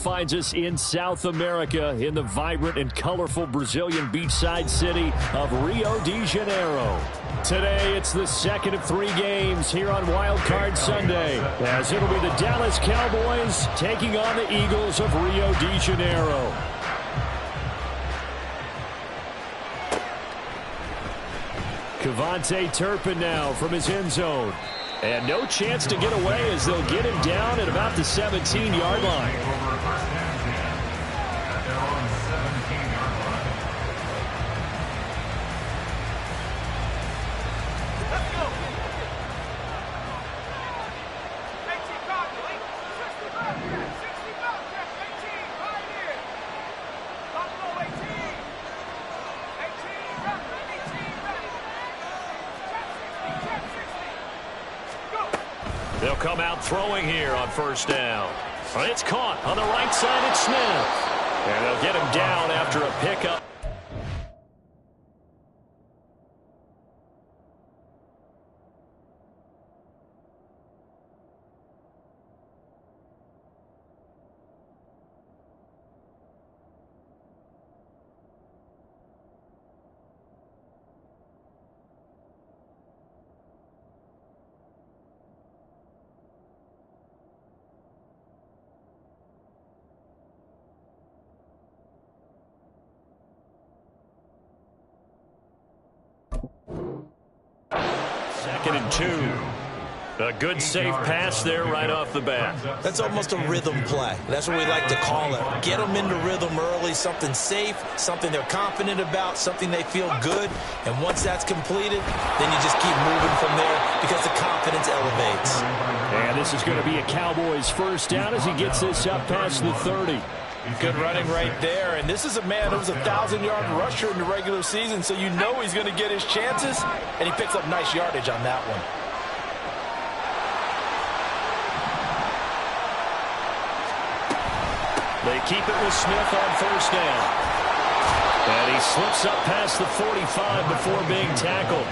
finds us in South America in the vibrant and colorful Brazilian beachside city of Rio de Janeiro. Today, it's the second of 3 games here on Wild Card Sunday, as it'll be the Dallas Cowboys taking on the Eagles of Rio de Janeiro. Cavante Turpin now from his end zone. And no chance to get away as they'll get him down at about the 17-yard line. They'll come out throwing here on first down. It's caught on the right side. It's Smith. And they'll get him down after a pickup. Second and 2. A good safe pass there right off the bat. That's almost a rhythm play. That's what we like to call it. Get them into rhythm early, something safe, something they're confident about, something they feel good. And once that's completed, then you just keep moving from there because the confidence elevates. And this is going to be a Cowboys first down as he gets this up past the 30. Good running right there. And this is a man who was a 1,000-yard rusher in the regular season, so you know he's going to get his chances, and he picks up nice yardage on that one. They keep it with Smith on first down. And he slips up past the 45 before being tackled.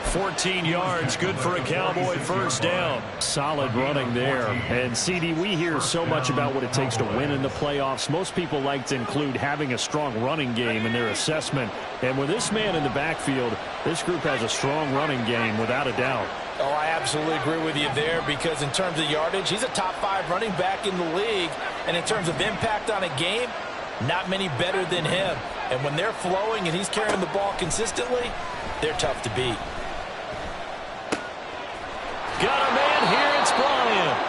14 yards, good for a Cowboy first down. Solid running there. And, CD, we hear so much about what it takes to win in the playoffs. Most people like to include having a strong running game in their assessment. And with this man in the backfield, this group has a strong running game without a doubt. Oh, I absolutely agree with you there because in terms of yardage, he's a top 5 running back in the league. And in terms of impact on a game, not many better than him. And when they're flowing and he's carrying the ball consistently, they're tough to beat. Got a man here, it's Bryant.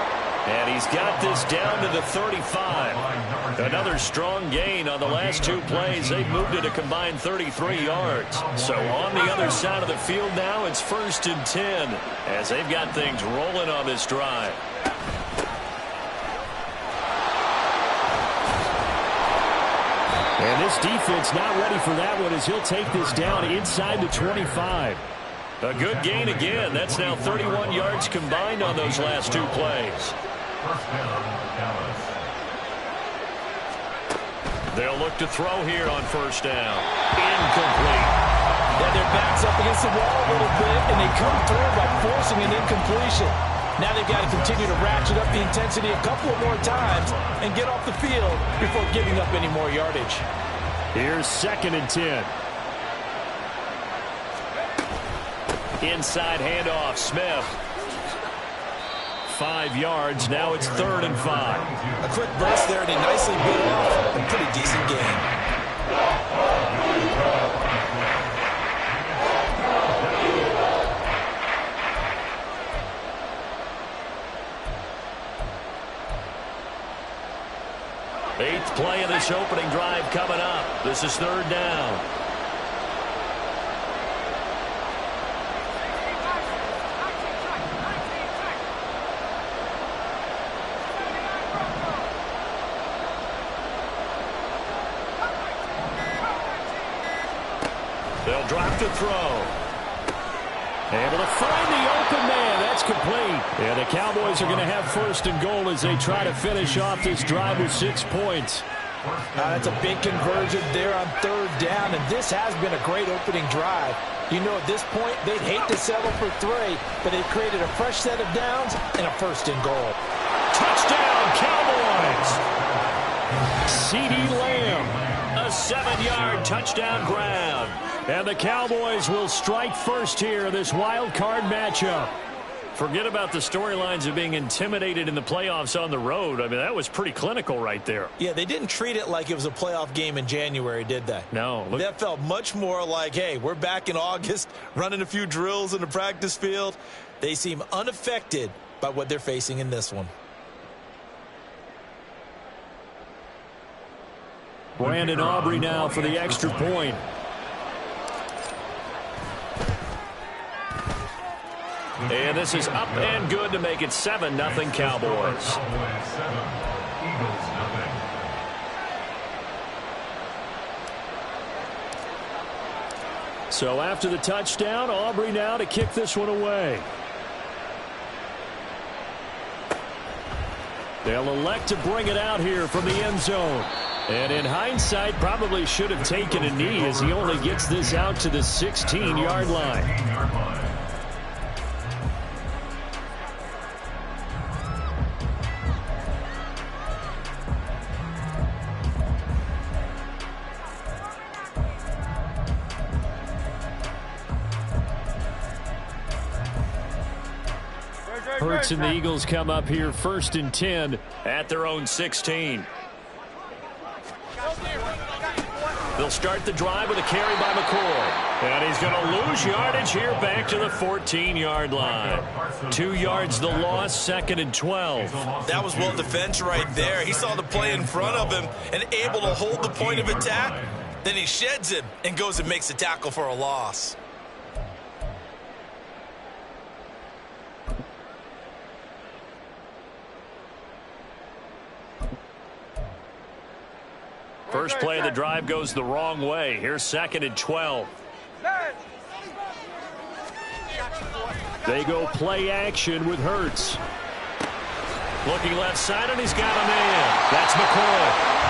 And he's got this down to the 35. Another strong gain on the last 2 plays. They've moved it a combined 33 yards. So on the other side of the field now, it's 1st and 10 as they've got things rolling on this drive. And this defense not ready for that one as he'll take this down inside the 25. A good gain again. That's now 31 yards combined on those last 2 plays. They'll look to throw here on first down. Incomplete. Yeah, their back's up against the wall a little bit, and they come through by forcing an incompletion. Now they've got to continue to ratchet up the intensity a couple of more times and get off the field before giving up any more yardage. Here's 2nd and 10. Inside handoff, Smith. 5 yards, now it's 3rd and 5. A quick burst there, and he nicely bit off a pretty decent gain. Eighth play of this opening drive coming up. This is 3rd down. They'll drop to throw. Able to find the open man. That's complete. And the Cowboys are going to have 1st and goal as they try to finish off this drive with 6 points. That's a big conversion there on 3rd down, and this has been a great opening drive. You know, at this point, they'd hate to settle for 3, but they've created a fresh set of downs and a 1st and goal. Touchdown, Cowboys! CeeDee Lamb, a 7-yard touchdown grab. And the Cowboys will strike first here in this wild card matchup. Forget about the storylines of being intimidated in the playoffs on the road. I mean, that was pretty clinical right there. Yeah, they didn't treat it like it was a playoff game in January, did they? No. That felt much more like, hey, we're back in August, running a few drills in the practice field. They seem unaffected by what they're facing in this one. Brandon Aubrey now for the extra point. And this is up and good to make it 7-0 Cowboys. So after the touchdown, Aubrey now to kick this one away. They'll elect to bring it out here from the end zone. And in hindsight, probably should have taken a knee as he only gets this out to the 16-yard line. Hurts and the Eagles come up here 1st and 10 at their own 16. They'll start the drive with a carry by McCoy. And he's going to lose yardage here back to the 14-yard line. 2 yards the loss, 2nd and 12. That was well defense right there. He saw the play in front of him and able to hold the point of attack. Then he sheds him and goes and makes a tackle for a loss. First play of the drive goes the wrong way. Here's 2nd and 12. They go play action with Hurts. Looking left side, and he's got a man. That's McCoy.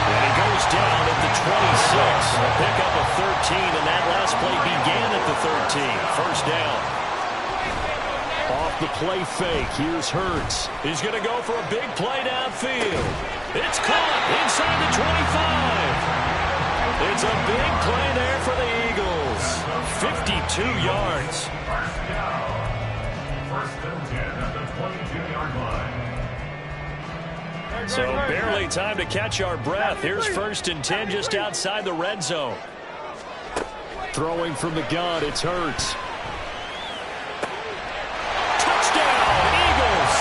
And he goes down at the 26. A pickup of 13, and that last play began at the 13. First down. Off the play fake, here's Hurts. He's going to go for a big play downfield. It's caught inside the 25. It's a big play there for the Eagles. 52 yards. So barely time to catch our breath. Here's 1st and 10 just outside the red zone. Throwing from the gun, it's Hurts. Touchdown, Eagles!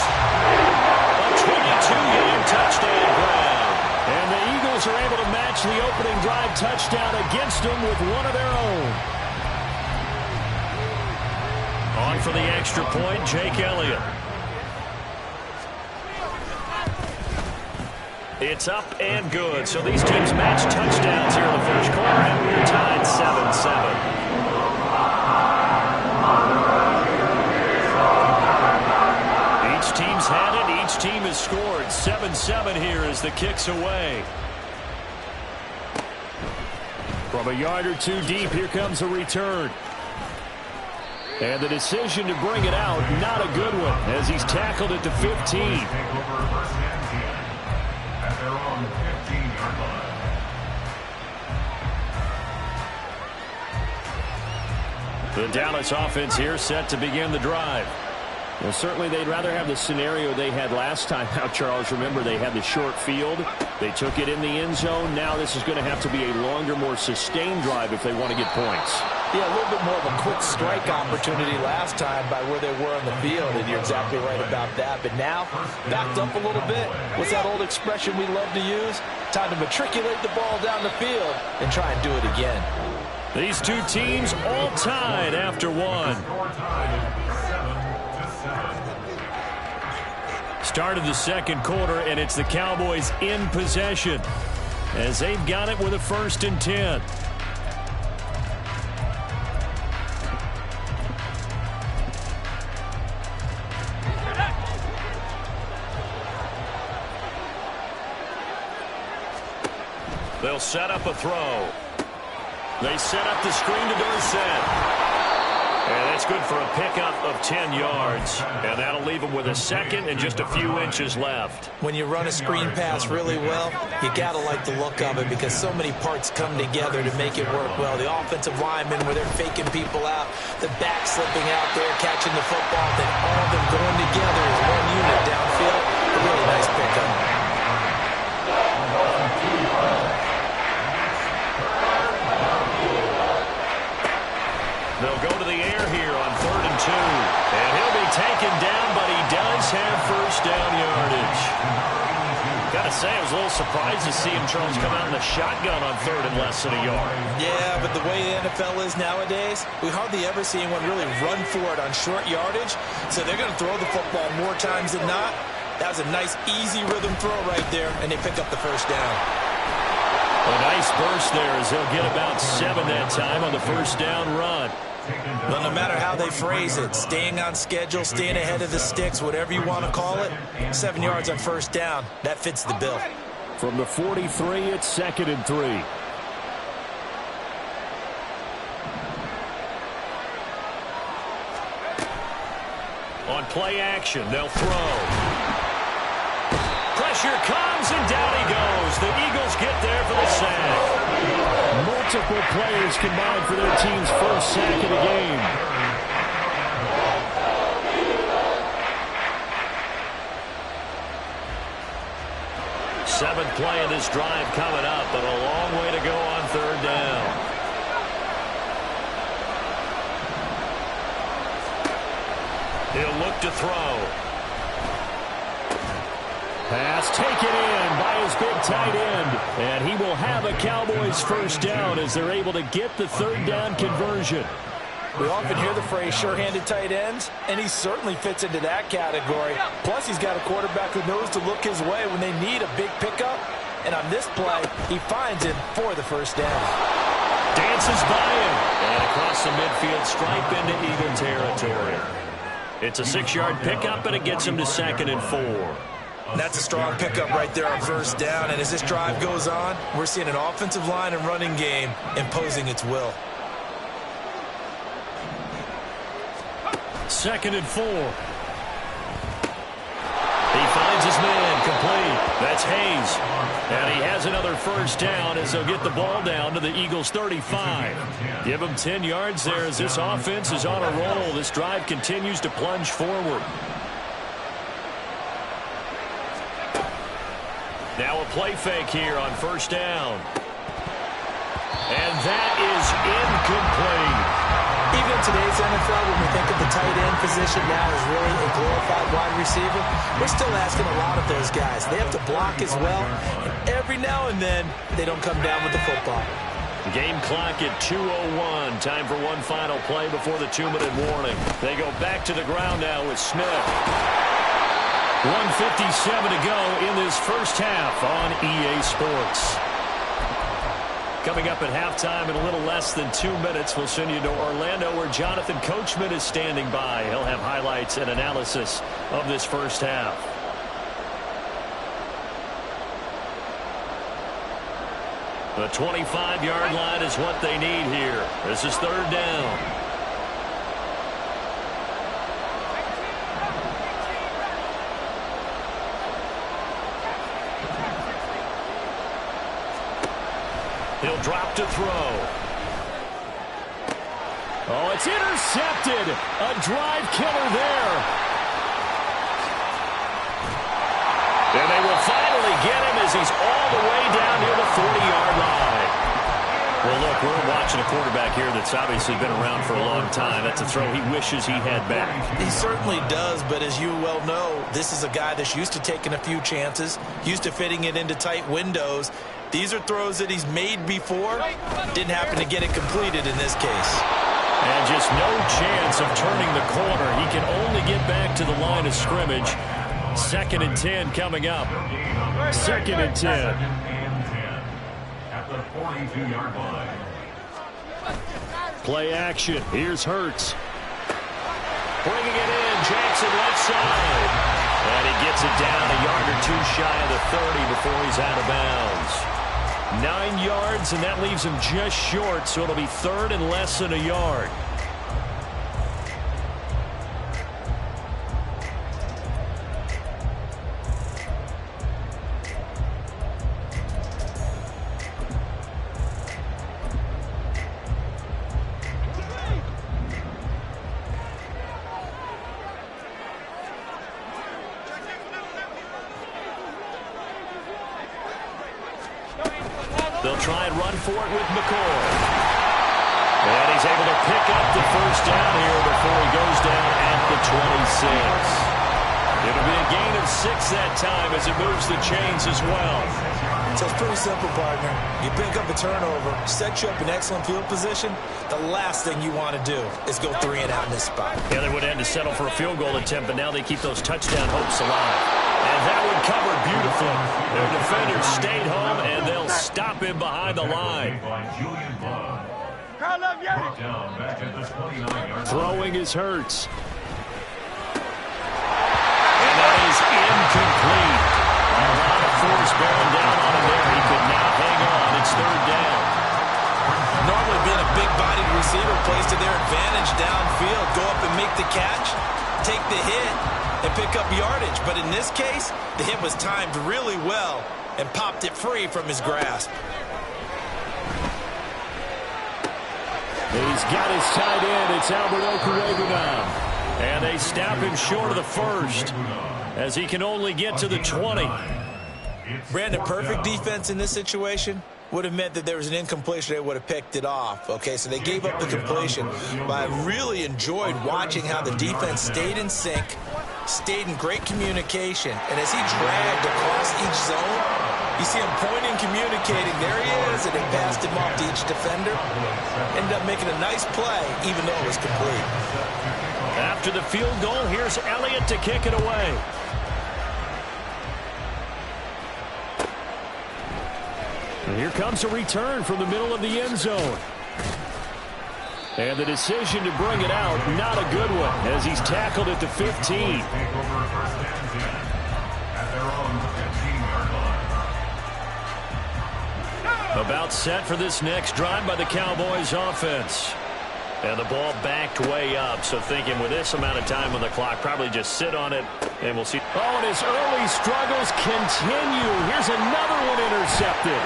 A 22-yard touchdown grab. And the Eagles are able to match the opening drive touchdown against them with one of their own. On for the extra point, Jake Elliott. It's up and good. So these teams match touchdowns here in the first quarter, and we're tied 7-7. Each team's had it. Each team has scored. 7-7 here as the kick's away. From a yard or two deep, here comes a return. And the decision to bring it out, not a good one, as he's tackled at the 15. The Dallas offense here set to begin the drive. Well, certainly they'd rather have the scenario they had last time out, Charles. Remember, they had the short field. They took it in the end zone. Now this is going to have to be a longer, more sustained drive if they want to get points. Yeah, a little bit more of a quick strike opportunity last time by where they were on the field, and you're exactly right about that. But now, backed up a little bit. What's that old expression we love to use? Time to matriculate the ball down the field and try and do it again. These two teams all tied after one. Start of the second quarter, and it's the Cowboys in possession as they've got it with a 1st and 10. They'll set up a throw. They set up the screen to Dorsett. And that's good for a pickup of 10 yards. And that'll leave him with a second and just a few inches left. When you run a screen pass really well, you got to like the look of it because so many parts come together to make it work well. The offensive linemen where they're faking people out, the back slipping out there, catching the football, then all of them going together as one unit downfield. A really nice pickup. They'll go to the air here on 3rd and 2. And he'll be taken down, but he does have first down yardage. Got to say, I was a little surprised to see him, Charles, come out in the shotgun on 3rd and less than a yard. Yeah, but the way the NFL is nowadays, we hardly ever see anyone really run for it on short yardage. So they're going to throw the football more times than not. That was a nice, easy rhythm throw right there, and they pick up the first down. A nice burst there as they'll get about 7 that time on the first down run. Well, no matter how they phrase it, staying on schedule, staying ahead of the sticks, whatever you want to call it, 7 yards on first down, that fits the bill. From the 43, it's 2nd and 3. On play action, they'll throw. Pressure comes, and down he goes. The Eagles get there for the sack. Multiple players combined for their team's first sack of the game. Seventh play of this drive coming up, but a long way to go on 3rd down. He'll look to throw. Pass taken in by his big tight end. And he will have a Cowboys first down as they're able to get the 3rd down conversion. We often hear the phrase sure-handed tight ends, and he certainly fits into that category. Plus, he's got a quarterback who knows to look his way when they need a big pickup. And on this play, he finds him for the first down. Dances by him. And across the midfield stripe into Eagle territory. It's a 6-yard pickup, and it gets him to 2nd and 4. That's a strong pickup right there on first down. And as this drive goes on, we're seeing an offensive line and running game imposing its will. 2nd and 4. He finds his man complete. That's Hayes. And he has another first down as they'll get the ball down to the Eagles' 35. Give him 10 yards there as this offense is on a roll. This drive continues to plunge forward. Now a play fake here on first down. And that is incomplete. Even in today's NFL, when we think of the tight end position now as really a glorified wide receiver, we're still asking a lot of those guys. They have to block as well, and every now and then, they don't come down with the football. Game clock at 2:01. Time for one final play before the 2-minute warning. They go back to the ground now with Smith. 1:57 to go in this first half on EA Sports. Coming up at halftime in a little less than 2 minutes, we'll send you to Orlando where Jonathan Coachman is standing by. He'll have highlights and analysis of this first half. The 25-yard line is what they need here. This is 3rd down. He'll drop to throw. Oh, it's intercepted. A drive killer there. And they will finally get him as he's all the way down near the 40-yard line. Well, look, we're watching a quarterback here that's obviously been around for a long time. That's a throw he wishes he had back. He certainly does, but as you well know, this is a guy that's used to taking a few chances, used to fitting it into tight windows. These are throws that he's made before. Didn't happen to get it completed in this case. And just no chance of turning the corner. He can only get back to the line of scrimmage. 2nd and 10 coming up. 2nd and 10. At the 42-yard line. Play action. Here's Hurts. Bringing it in. Jackson left side. And he gets it down a yard or two shy of the 30 before he's out of bounds. 9 yards, and that leaves him just short, so it'll be 3rd and less than a yard. They'll try and run for it with McCoy. And he's able to pick up the first down here before he goes down at the 26. It'll be a gain of 6 that time as it moves the chains as well. So it's pretty simple, partner. You pick up a turnover, set you up in excellent field position. The last thing you want to do is go 3 and out in this spot. Yeah, they would have had to settle for a field goal attempt, but now they keep those touchdown hopes alive. And that one covered beautifully. Their defenders stayed home, and they'll stop him behind the line. Throwing is Hurts. And that is incomplete. A lot of force bearing down on him there. He could not hang on. It's 3rd down. Normally being a big-bodied receiver plays to their advantage downfield. Go up and make the catch, take the hit, and pick up yardage. But in this case, the hit was timed really well and popped it free from his grasp. He's got his tight end. It's Albert Okwuegbunam now. And they snap him short of the first as he can only get to the 20. Brandon, perfect defense in this situation would have meant that there was an incompletion. They would have picked it off. Okay, so they gave up the completion. But I really enjoyed watching how the defense stayed in sync, stayed in great communication. And as he dragged across each zone, you see him pointing, communicating. There he is, and they passed him off to each defender. Ended up making a nice play, even though it was complete. After the field goal, here's Elliott to kick it away. And here comes a return from the middle of the end zone. And the decision to bring it out, not a good one, as he's tackled at the 15. About set for this next drive by the Cowboys offense. And the ball backed way up, so thinking with this amount of time on the clock, probably just sit on it, and we'll see. Oh, and his early struggles continue. Here's another one intercepted.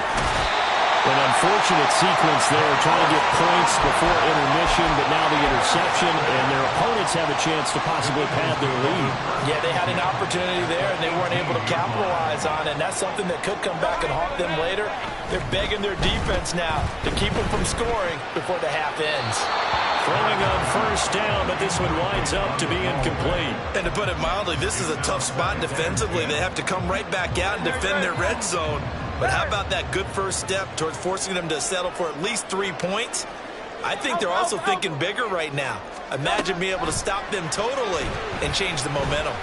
An unfortunate sequence there, trying to get points before intermission, but now the interception, and their opponents have a chance to possibly pad their lead. Yeah, they had an opportunity there, and they weren't able to capitalize on it, and that's something that could come back and haunt them later. They're begging their defense now to keep them from scoring before the half ends. Throwing on first down, but this one winds up to be incomplete. And to put it mildly, this is a tough spot defensively. They have to come right back out and defend their red zone. But how about that good first step towards forcing them to settle for at least 3 points? I think they're also thinking bigger right now. Imagine being able to stop them totally and change the momentum.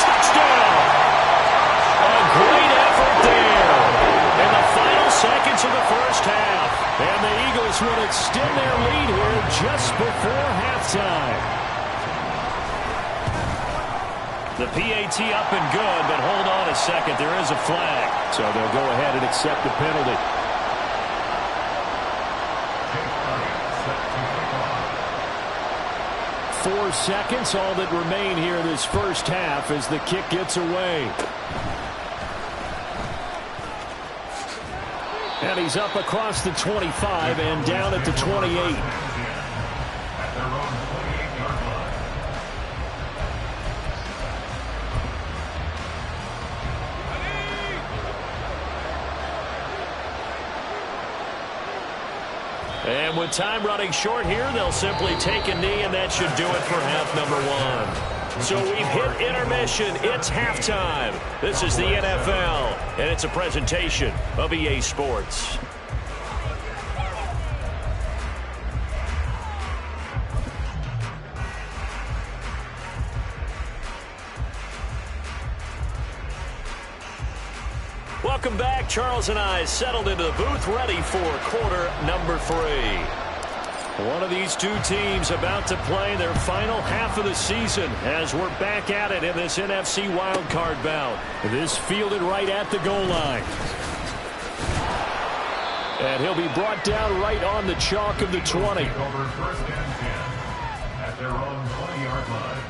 Touchdown! A great effort there. In the final seconds of the first half. And the Eagles will extend their lead here just before halftime. The PAT up and good, but hold on a second. There is a flag. So they'll go ahead and accept the penalty. Four seconds, all that remain here this first half as the kick gets away. And he's up across the 25 and down at the 28. And with time running short here, they'll simply take a knee, and that should do it for half number 1. So we've hit intermission. It's halftime. This is the NFL, and it's a presentation of EA Sports. Welcome back. Charles and I settled into the booth, ready for quarter number 3. One of these two teams about to play their final half of the season as we're back at it in this NFC wildcard bout. This fielded right at the goal line. And he'll be brought down right on the chalk of the 20. Over first and 10 at their own 20-yard line.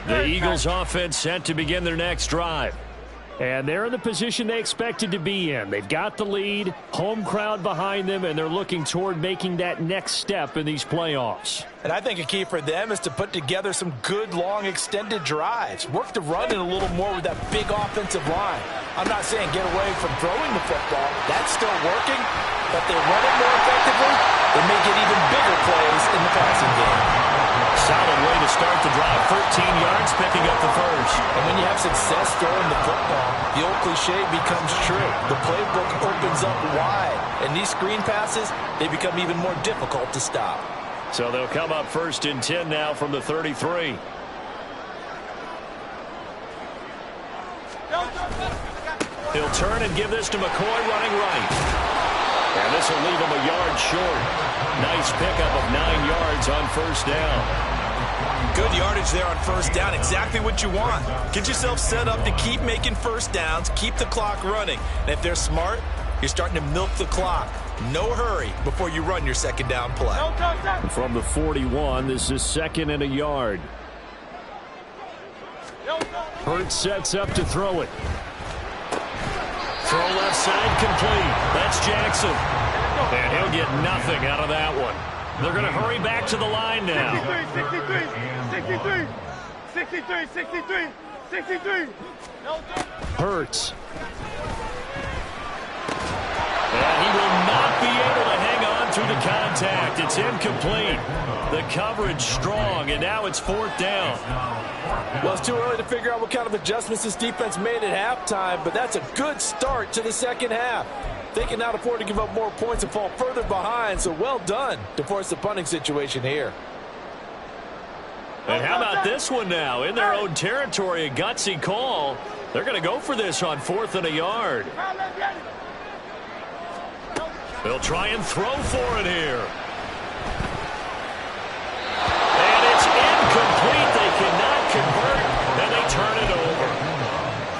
The Eagles offense set to begin their next drive. And they're in the position they expected to be in. They've got the lead, home crowd behind them, and they're looking toward making that next step in these playoffs. And I think a key for them is to put together some good, long, extended drives. Work the run in a little more with that big offensive line. I'm not saying get away from throwing the football. That's still working. But they run it more effectively, they may get even bigger plays in the passing game. Solid way to start the drive. 13 yards, picking up the first. And when you have success throwing the football, the old cliche becomes true. The playbook opens up wide. And these screen passes, they become even more difficult to stop. So they'll come up 1st and 10 now from the 33. He'll turn and give this to McCoy running right. And this will leave him a yard short. Nice pickup of 9 yards on 1st down. Good yardage there on 1st down. Exactly what you want. Get yourself set up to keep making 1st downs, keep the clock running. And if they're smart, you're starting to milk the clock. No hurry before you run your 2nd down play. From the 41, this is 2nd and a yard. Hurts sets up to throw it. Throw left side complete. That's Jackson. And he'll get nothing out of that one. They're going to hurry back to the line now. 63. Hurts. And he will not be able to hang on through the contact. It's incomplete. The coverage strong, and now it's 4th down. Well, it's too early to figure out what kind of adjustments this defense made at halftime, but that's a good start to the 2nd half. They can now afford to give up more points and fall further behind, so well done to force the punting situation here. And how about this one now? In their own territory, a gutsy call. They're going to go for this on 4th and a yard. They'll try and throw for it here. And it's incomplete. They cannot convert, and they turn it over.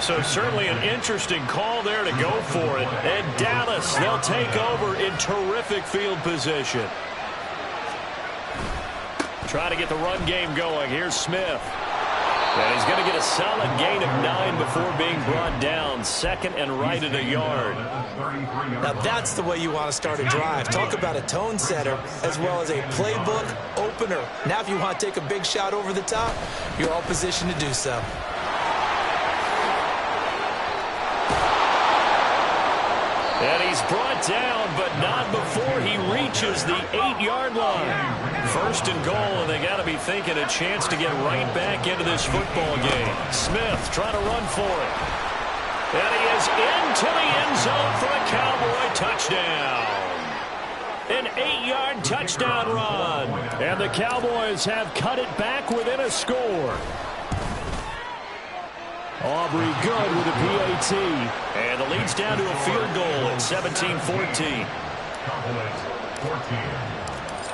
So certainly an interesting call there to go for it. And Dallas, they'll take over in terrific field position. Trying to get the run game going. Here's Smith. And he's going to get a solid gain of 9 before being brought down. 2nd and right at a yard. Now that's the way you want to start a drive. Talk about a tone setter as well as a playbook opener. Now if you want to take a big shot over the top, you're all positioned to do so. And he's brought down, but not before he reaches the 8-yard line. 1st and goal, and they got to be thinking a chance to get right back into this football game. Smith trying to run for it. And he is into the end zone for a Cowboy touchdown. An 8-yard touchdown run. And the Cowboys have cut it back within a score. Aubrey good with a PAT. And the lead's down to a field goal at 17-14.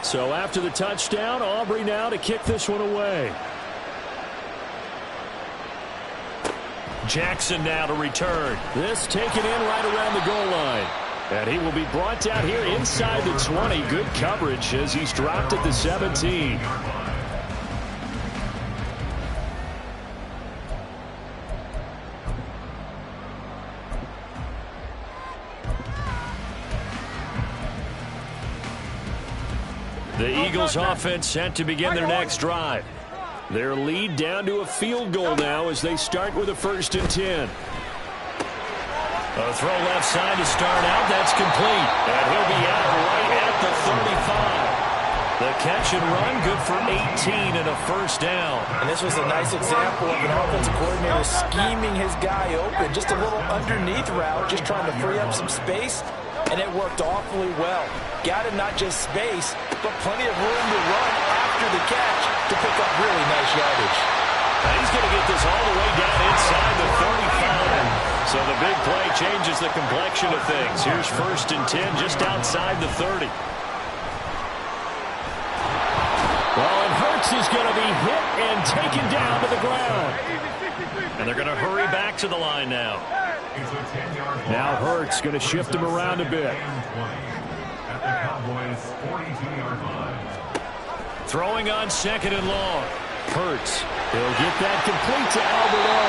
So after the touchdown, Aubrey now to kick this one away. Jackson now to return. This taken in right around the goal line. And he will be brought down here inside the 20. Good coverage as he's dropped at the 17. The Eagles offense set to begin their next drive. Their lead down to a field goal now as they start with a 1st and 10. A throw left side to start out. That's complete. And he'll be out right at the 35. The catch and run good for 18 and a 1st down. And this was a nice example of an offensive coordinator scheming his guy open. Just a little underneath route, just trying to free up some space. And it worked awfully well. Got him not just space, but plenty of room to run after the catch to pick up really nice yardage. And he's going to get this all the way down inside the 35. So the big play changes the complexion of things. Here's 1st and 10 just outside the 30. Well, and Hurts is going to be hit and taken down to the ground. And they're going to hurry back to the line now. Now Hurts going to shift him around a bit. At the Cowboys' 42-yard line. Throwing on 2nd and long. Hurts. He'll get that complete to Alberto.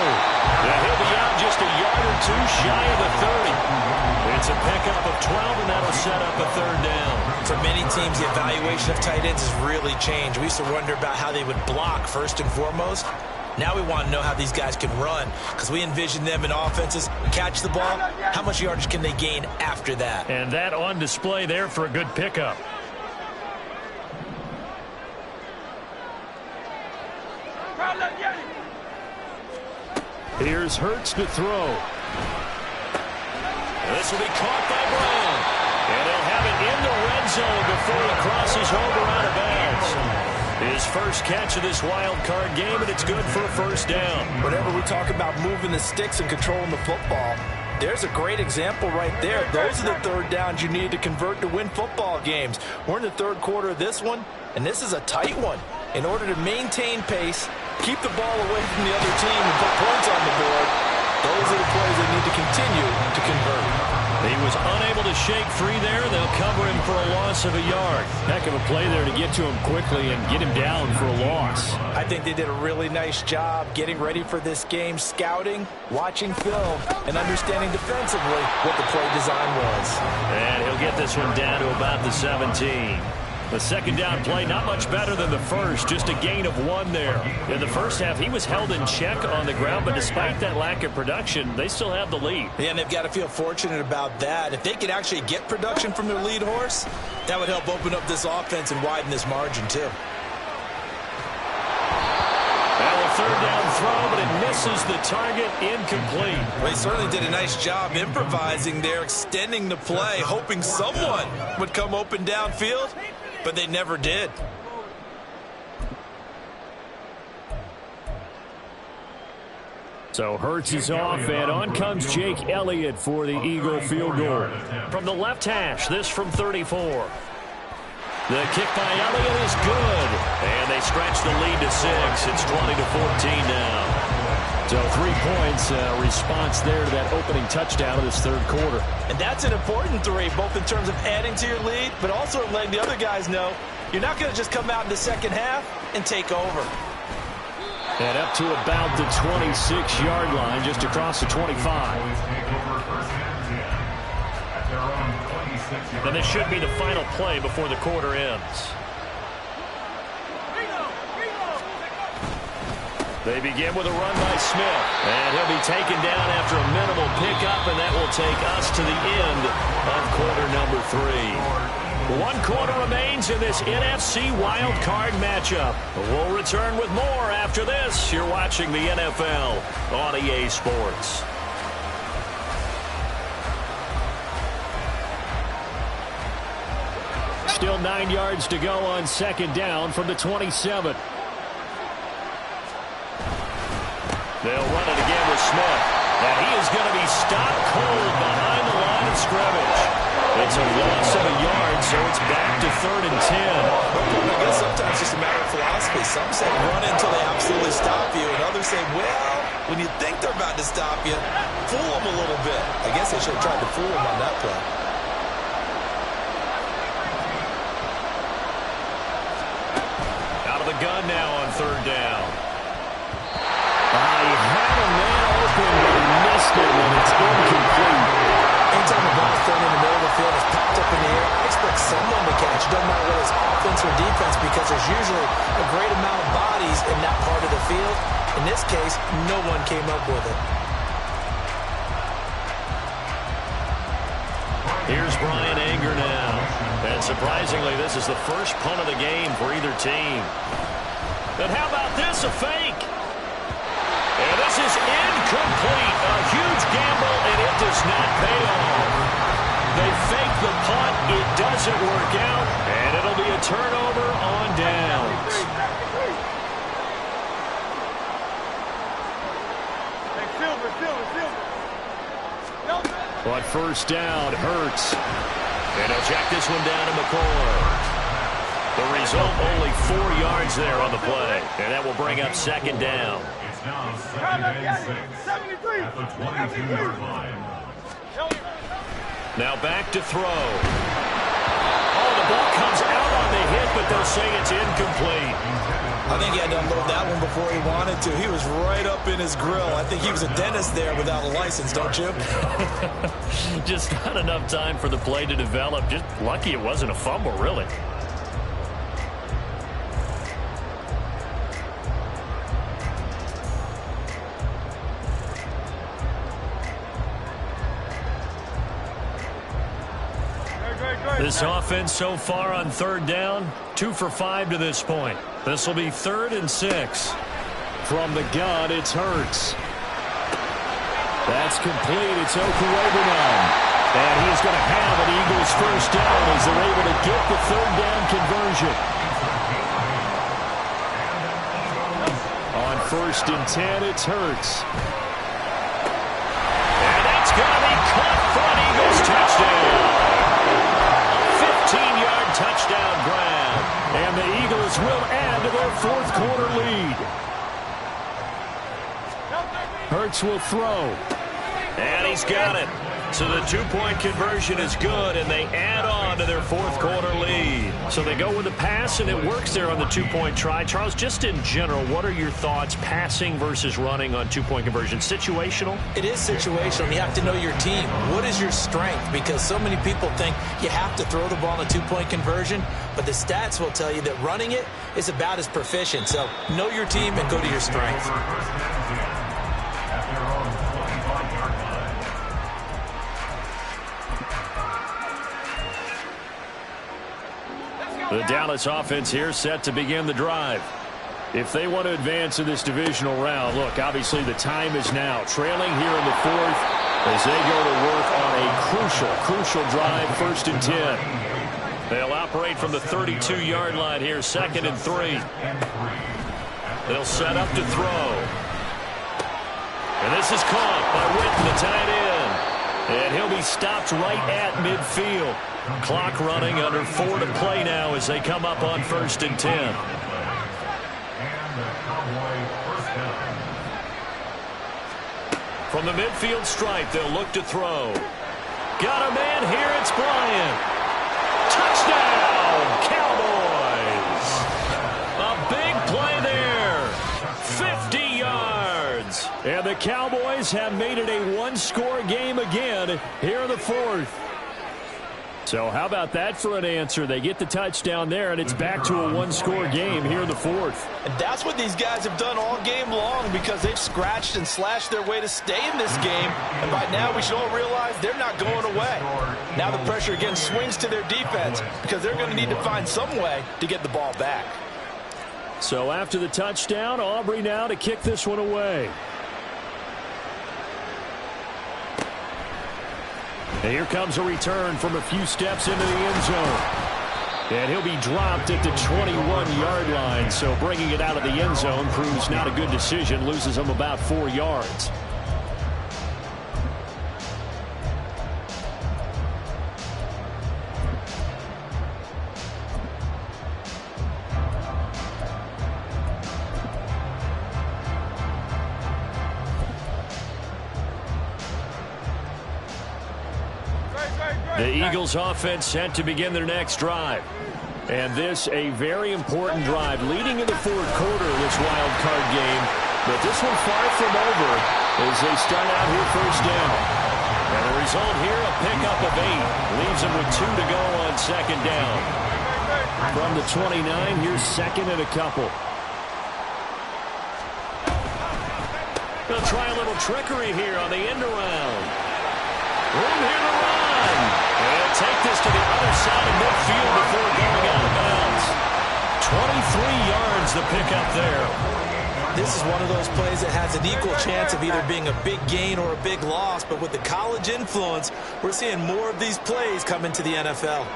And he'll be out just a yard or two shy of the 30. It's a pickup of 12, and that'll set up a third down. For many teams, the evaluation of tight ends has really changed. We used to wonder about how they would block first and foremost. Now we want to know how these guys can run, because we envision them in offenses catch the ball. How much yardage can they gain after that? And that on display there for a good pickup. Here's Hurts to throw. This will be caught by Brown. And he'll have it in the red zone before he crosses over out of bounds. His first catch of this wild card game, and it's good for a first down. Whenever we talk about moving the sticks and controlling the football, there's a great example right there. Those are the third downs you need to convert to win football games. We're in the third quarter of this one, and this is a tight one. In order to maintain pace, keep the ball away from the other team, and put points on the board, those are the plays they need to continue to convert. He was unable to shake free there. They'll cover him for a loss of a yard. Heck of a play there to get to him quickly and get him down for a loss. I think they did a really nice job getting ready for this game, scouting, watching film, and understanding defensively what the play design was. And he'll get this one down to about the 17. The second down play, not much better than the first, just a gain of 1 there. In the first half, he was held in check on the ground, but despite that lack of production, they still have the lead. Yeah, and they've got to feel fortunate about that. If they could actually get production from their lead horse, that would help open up this offense and widen this margin, too. Well, a third down throw, but it misses the target, incomplete. Well, he certainly did a nice job improvising there, extending the play, hoping someone would come open downfield. But they never did. So Hurts is off, and on comes Jake Elliott for the Eagle field goal. From the left hash, this from 34. The kick by Elliott is good. And they stretch the lead to 6. It's 20-14 now. So 3 points, response there to that opening touchdown of this third quarter. And that's an important 3, both in terms of adding to your lead, but also letting the other guys know you're not going to just come out in the second half and take over. And up to about the 26-yard line, just across the 25. And this should be the final play before the quarter ends. They begin with a run by Smith. And he'll be taken down after a minimal pickup, and that will take us to the end of quarter number 3. 1 quarter remains in this NFC Wild Card matchup. We'll return with more after this. You're watching the NFL on EA Sports. Still 9 yards to go on second down from the 27. They'll run it again with Smith. And he is going to be stopped cold behind the line of scrimmage. It's a loss of a yard, so it's back to 3rd and 10. I guess sometimes it's just a matter of philosophy. Some say run until they absolutely stop you, and others say, well, when you think they're about to stop you, fool them a little bit. I guess they should have tried to fool them on that play. Out of the gun now on 3rd down. He had a man open, but he missed it, and it's incomplete. Anytime the ball's thrown in the middle of the field, it's popped up in the air, expect someone to catch. It doesn't matter whether it's offense or defense, because there's usually a great amount of bodies in that part of the field. In this case, no one came up with it. Here's Brian Anger now. And surprisingly, this is the first punt of the game for either team. And how about this, a fake? And this is incomplete. A huge gamble, and it does not pay off. They fake the punt. It doesn't work out, and it'll be a turnover on downs. On first down, Hurts. And he'll check this one down to McCoy. The result, only 4 yards there on the play. And that will bring up second down. It's now 2nd and 6 at the 22-yard line. Now back to throw. Oh, the ball comes out on the hit, but they'll say it's incomplete. I think he had to unload that one before he wanted to. He was right up in his grill. I think he was a dentist there without a license, don't you? Just not enough time for the play to develop. Just lucky it wasn't a fumble, really. This offense so far on third down, 2 for 5 to this point. This will be 3rd and 6. From the gun, it's Hurts. That's complete. It's Okurobunan. And he's going to have an Eagles first down as they're able to get the 3rd down conversion. On 1st and 10, it's Hurts. And that's going to be caught for an Eagles touchdown. 15-yard touchdown grab. And the Eagles will add to their 4th quarter lead. Hurts will throw. And he's got it. So the 2-point conversion is good, and they add on to their 4th quarter lead. So they go with the pass, and it works there on the 2-point try. Charles, just in general, what are your thoughts passing versus running on 2-point conversion? Situational? It is situational. You have to know your team. What is your strength? Because so many people think you have to throw the ball in a 2-point conversion, but the stats will tell you that running it is about as proficient. So know your team and go to your strength. The Dallas offense here set to begin the drive. If they want to advance in this divisional round, look, obviously the time is now. Trailing here in the 4th as they go to work on a crucial drive, 1st and 10. They'll operate from the 32-yard line here, 2nd and 3. They'll set up to throw. And this is caught by Witten, the tight end. And he'll be stopped right at midfield. Clock running, under 4 to play now as they come up on 1st and 10. From the midfield stripe, they'll look to throw. Got a man here, it's Bryant. Touchdown, Cowboys! A big play there. 50 yards. And the Cowboys have made it a 1-score game again here in the 4th. So how about that for an answer? They get the touchdown there, and it's back to a 1-score game here in the 4th. And that's what these guys have done all game long because they've scratched and slashed their way to stay in this game. And by now we should all realize they're not going away. Now the pressure again swings to their defense because they're going to need to find some way to get the ball back. So after the touchdown, Aubrey now to kick this one away. And here comes a return from a few steps into the end zone. And he'll be dropped at the 21-yard line. So bringing it out of the end zone proves not a good decision. Loses him about 4 yards. The Eagles offense set to begin their next drive. And this a very important drive leading in the 4th quarter of this wild card game. But this one far from over as they start out here 1st down. And the result here, a pickup of 8. Leaves them with 2 to go on 2nd down. From the 29, here's 2nd and a couple. They'll try a little trickery here on the end around. Room here to run. And take this to the other side of midfield before going out of bounds. 23 yards the pickup there. This is one of those plays that has an equal chance of either being a big gain or a big loss. But with the college influence, we're seeing more of these plays come into the NFL.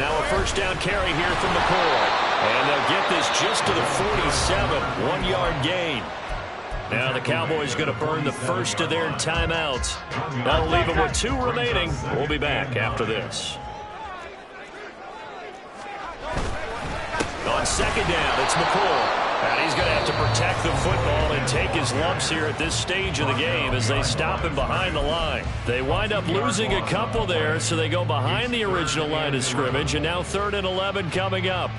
Now a 1st down carry here from McCoy. And they'll get this just to the 47. 1-yard gain. Now the Cowboys going to burn the first of their timeouts. That'll leave them with 2 remaining. We'll be back after this. On on second down, it's McCoy. And he's going to have to protect the football and take his lumps here at this stage of the game as they stop him behind the line. They wind up losing a couple there, so they go behind the original line of scrimmage, and now 3rd and 11 coming up.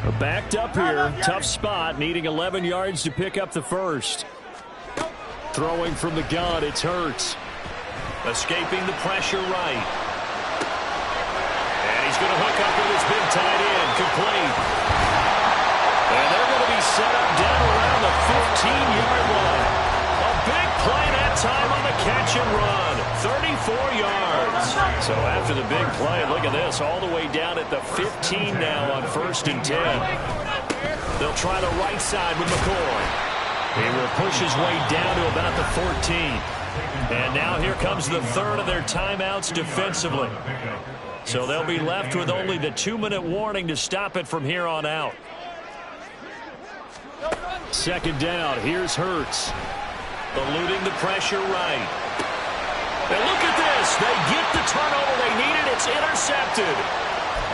We're backed up here. Tough spot, needing 11 yards to pick up the first. Throwing from the gun, it's Hurts. Escaping the pressure right. And he's going to hook up with his big tight end. Complete. And they're going to be set up down around the 15-yard line. A big play that time on the catch and run. 34 yards. So after the big play, look at this. All the way down at the 15 now on 1st and 10. They'll try the right side with McCoy. He will push his way down to about the 14. And now here comes the 3rd of their timeouts defensively. So they'll be left with only the 2-minute warning to stop it from here on out. 2nd down. Here's Hurts. Eluding the pressure right. And look at this. They get the turnover they needed. It's intercepted.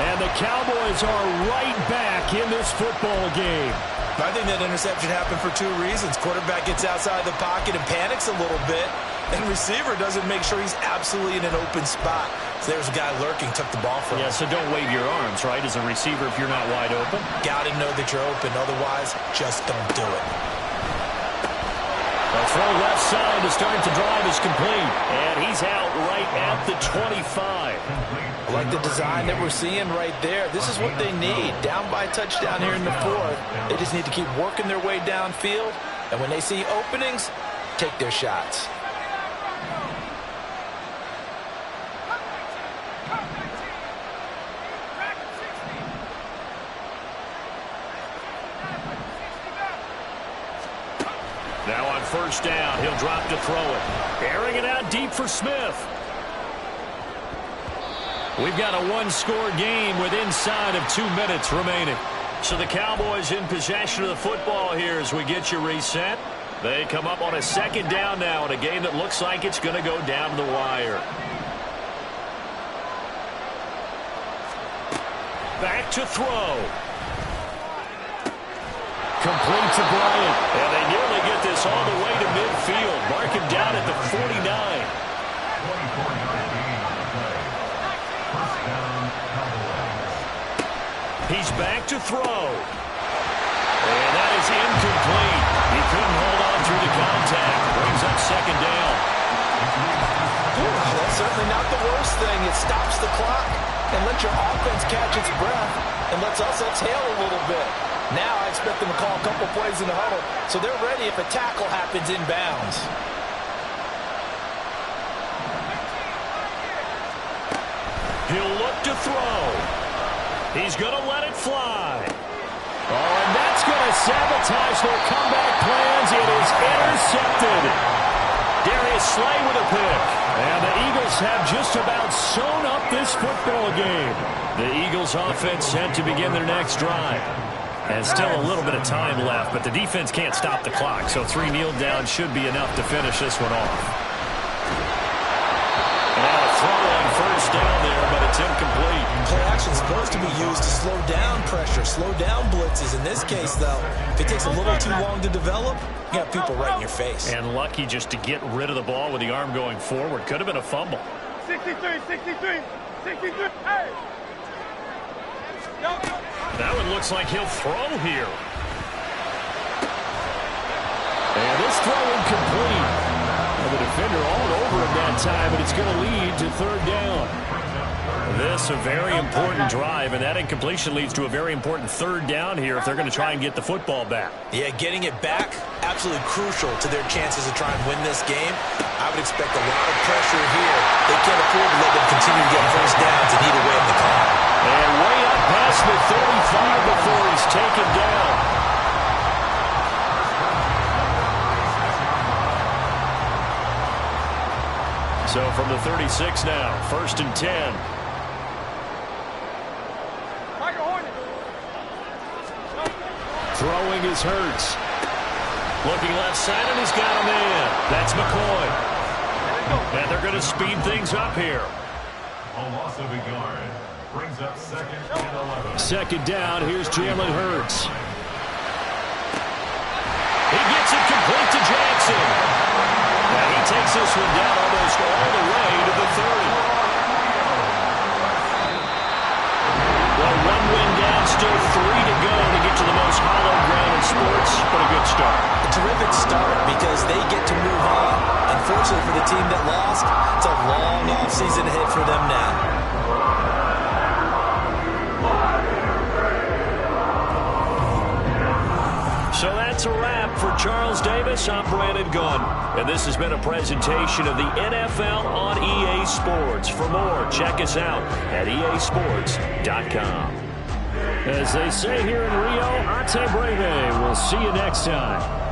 And the Cowboys are right back in this football game. I think that interception happened for 2 reasons. Quarterback gets outside the pocket and panics a little bit, and receiver doesn't make sure he's absolutely in an open spot. So there's a guy lurking, took the ball from him. Yeah, so don't wave your arms, right, as a receiver if you're not wide open. Got to know that you're open. Otherwise, just don't do it. The throw left side to start the drive is complete. And he's out right at the 25. I like the design that we're seeing right there. This is what they need. Down by a touchdown here in the 4th. They just need to keep working their way downfield. And when they see openings, take their shots. Now on 1st down, he'll drop to throw it. Airing it out deep for Smith. We've got a 1-score game with inside of 2 minutes remaining. So the Cowboys in possession of the football here as we get you reset. They come up on a 2nd down now in a game that looks like it's going to go down to the wire. Back to throw. Complete to Bryant. And they nearly get this all the way to midfield. Mark him down at the 49. He's back to throw. And that is incomplete. He couldn't hold on through the contact. Brings up 2nd down. That's certainly not the worst thing. It stops the clock and lets your offense catch its breath and lets us exhale a little bit. Now I expect them to call a couple plays in the huddle so they're ready if a tackle happens inbounds. He'll look to throw. He's going to let it fly. Oh, and that's going to sabotage their comeback plans. It is intercepted. Darius Slay with a pick. And the Eagles have just about sewn up this football game. The Eagles offense set to begin their next drive. And still a little bit of time left, but the defense can't stop the clock, so 3 kneel downs should be enough to finish this one off. And now a throw on 1st down there, but it's incomplete. Play action is supposed to be used to slow down pressure, slow down blitzes. In this case, though, if it takes a little too long to develop, you got people right in your face. And lucky just to get rid of the ball with the arm going forward. Could have been a fumble. 63, 63, 63, hey! That one looks like he'll throw here. And this throw incomplete. And the defender all over him that time, but it's going to lead to 3rd down. This a very important drive, and that incompletion leads to a very important 3rd down here if they're going to try and get the football back. Yeah, getting it back, absolutely crucial to their chances to try and win this game. I would expect a lot of pressure here. They can't afford to let them continue to get 1st downs and eat away at the clock. And way up past the 35 before he's taken down. So from the 36 now, 1st and 10. Throwing is Hurts. Looking left side, and he's got a man. That's McCoy. And they're going to speed things up here. A loss of a yard. Brings up 2nd and 11. Second down, here's Jalen Hurts. He gets it complete to Jackson. And he takes this one down almost all the way to the 30. Well, one win down, still 3 to go to get to the most hallowed ground in sports, but a good start. A terrific start because they get to move on. Unfortunately for the team that lost, it's a long offseason ahead for them now. So that's a wrap for Charles Davis. I'm Brandon Gunn. And this has been a presentation of the NFL on EA Sports. For more, check us out at easports.com. As they say here in Rio, Ate Breve. We'll see you next time.